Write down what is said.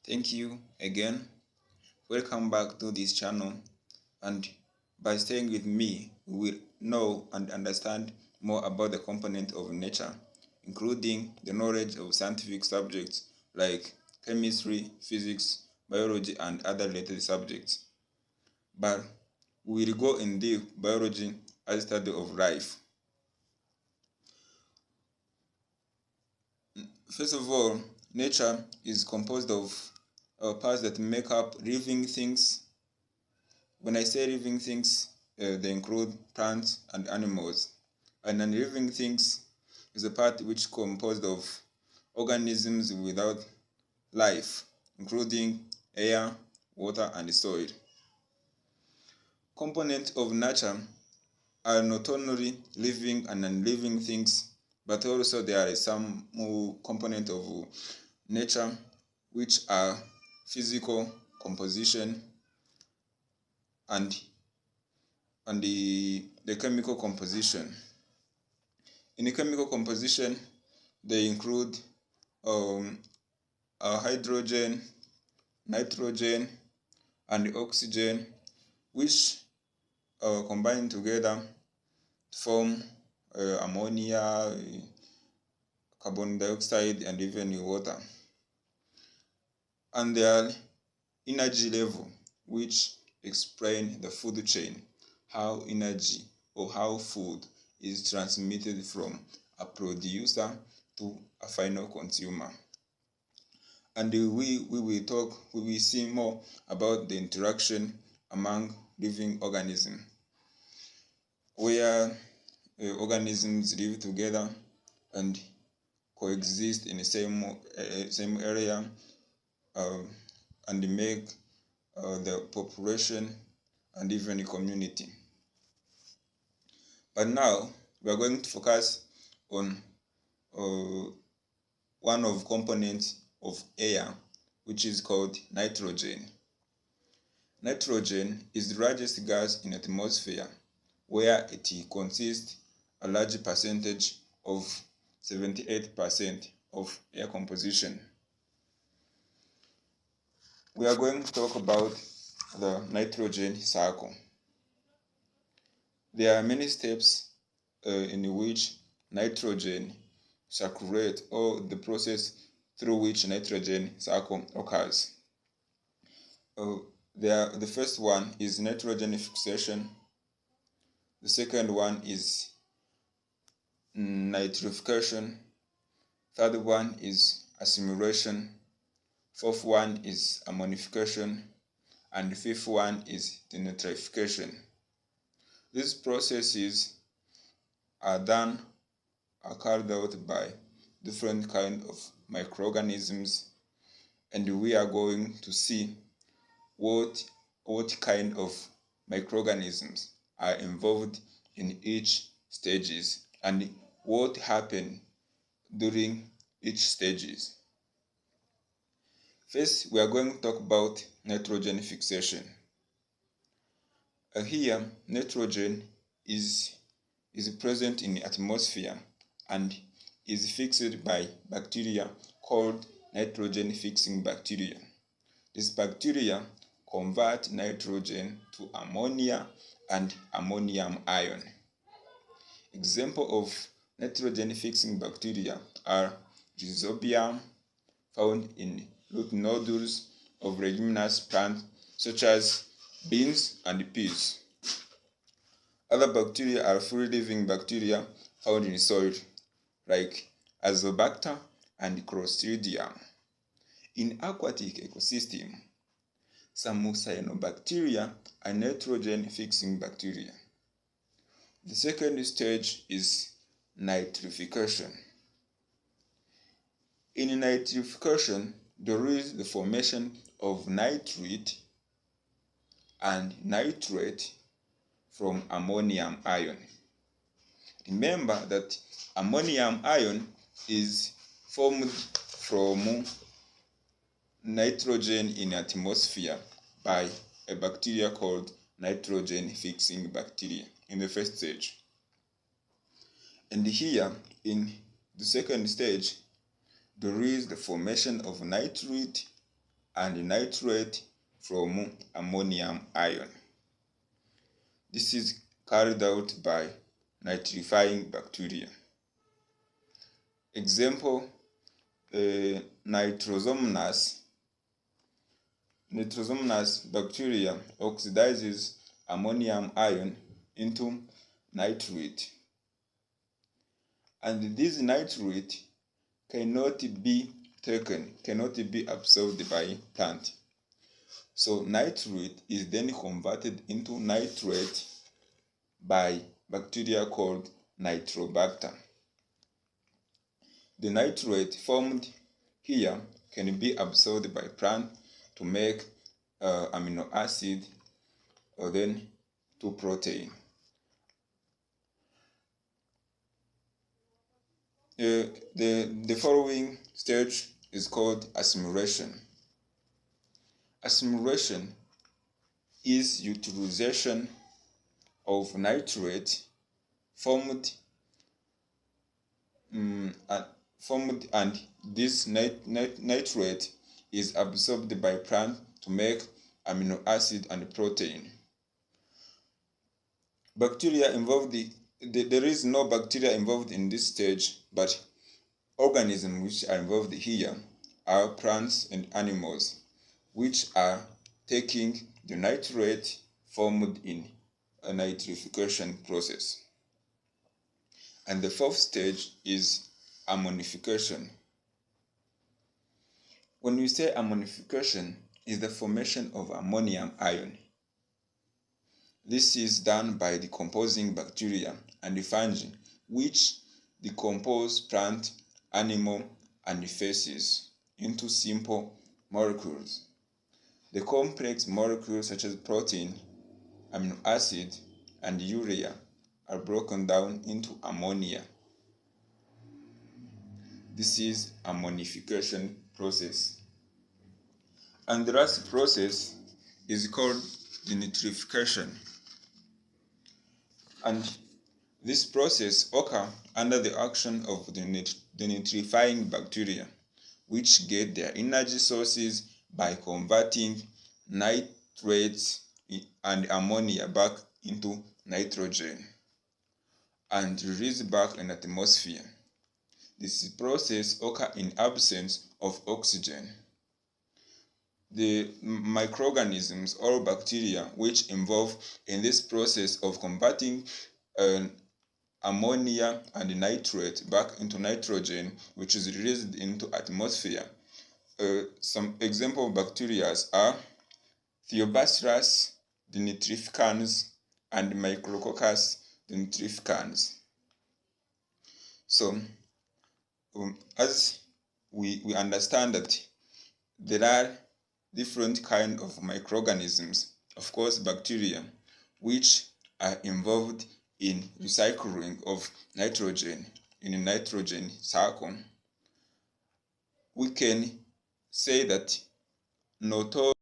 Thank you again. Welcome back to this channel, and by staying with me, we will know and understand more about the component of nature, including the knowledge of scientific subjects like chemistry, physics, biology, and other related subjects. But we will go in deep biology as a study of life. First of all, nature is composed of parts that make up living things. When I say living things, they include plants and animals. And non-living things is a part which is composed of organisms without life, including air, water, and soil. Components of nature are not only living and non-living things, but also there are some components of nature which are physical composition and the chemical composition. In the chemical composition, they include hydrogen, nitrogen, and oxygen, which combine together to form ammonia, carbon dioxide, and even water. And their energy level, which explain the food chain, how energy or how food is transmitted from a producer to a final consumer. And we will see more about the interaction among living organisms, where organisms live together and coexist in the same area and make the population and even the community. But now we are going to focus on one of components of air, which is called nitrogen. Nitrogen is the largest gas in the atmosphere, where it consists a large percentage of 78% of air composition. We are going to talk about the nitrogen cycle. There are many steps in which nitrogen circulates, or the process through which nitrogen cycle occurs. The first one is nitrogen fixation. The second one is nitrification. Third one is assimilation. Fourth one is ammonification. And the fifth one is denitrification. These processes are carried out by different kinds of microorganisms, and we are going to see what kind of microorganisms are involved in each stages and what happened during each stages. First, we are going to talk about nitrogen fixation. Here, nitrogen is present in the atmosphere and is fixed by bacteria called nitrogen fixing bacteria. This bacteria convert nitrogen to ammonia and ammonium ion. Examples of nitrogen fixing bacteria are Rhizobium, found in root nodules of leguminous plants such as beans and peas. Other bacteria are free-living bacteria found in soil, like Azobacter and Clostridium. In aquatic ecosystem, some cyanobacteria are nitrogen-fixing bacteria. The second stage is nitrification. In nitrification, there is the formation of nitrate and nitrate from ammonium ion. Remember that ammonium ion is formed from nitrogen in atmosphere by a bacteria called nitrogen fixing bacteria in the first stage. And here in the second stage, there is the formation of nitrate and nitrate from ammonium ion. This is carried out by nitrifying bacteria. Example, Nitrosomonas bacteria oxidizes ammonium ion into nitrate, and this nitrate cannot be absorbed by plant. So nitrate is then converted into nitrate by bacteria called Nitrobacter. The nitrate formed here can be absorbed by plant to make amino acid or then to protein. The following stage is called assimilation. Assimilation is utilization of nitrate formed and this nitrate is absorbed by plant to make amino acid and protein. Bacteria involved, there is no bacteria involved in this stage, but organisms which are involved here are plants and animals, which are taking the nitrate formed in a nitrification process. And the fourth stage is ammonification. When we say ammonification, is the formation of ammonium ion. This is done by decomposing bacteria and the fungi, which decompose plant, animal, and feces into simple molecules. The complex molecules such as protein, amino acid, and urea are broken down into ammonia. This is ammonification process. And the last process is called denitrification. And this process occurs under the action of the denitrifying bacteria, which get their energy sources by converting nitrates and ammonia back into nitrogen and release back in the atmosphere. This process occurs in absence of oxygen. The microorganisms or bacteria which involve in this process of converting ammonia and nitrate back into nitrogen, which is released into atmosphere. Some example of bacteria are Theobacillus denitrificans and Micrococcus denitrificans. So, as we understand that there are different kinds of microorganisms, of course bacteria, which are involved in recycling of nitrogen in a nitrogen cycle. We can say that not all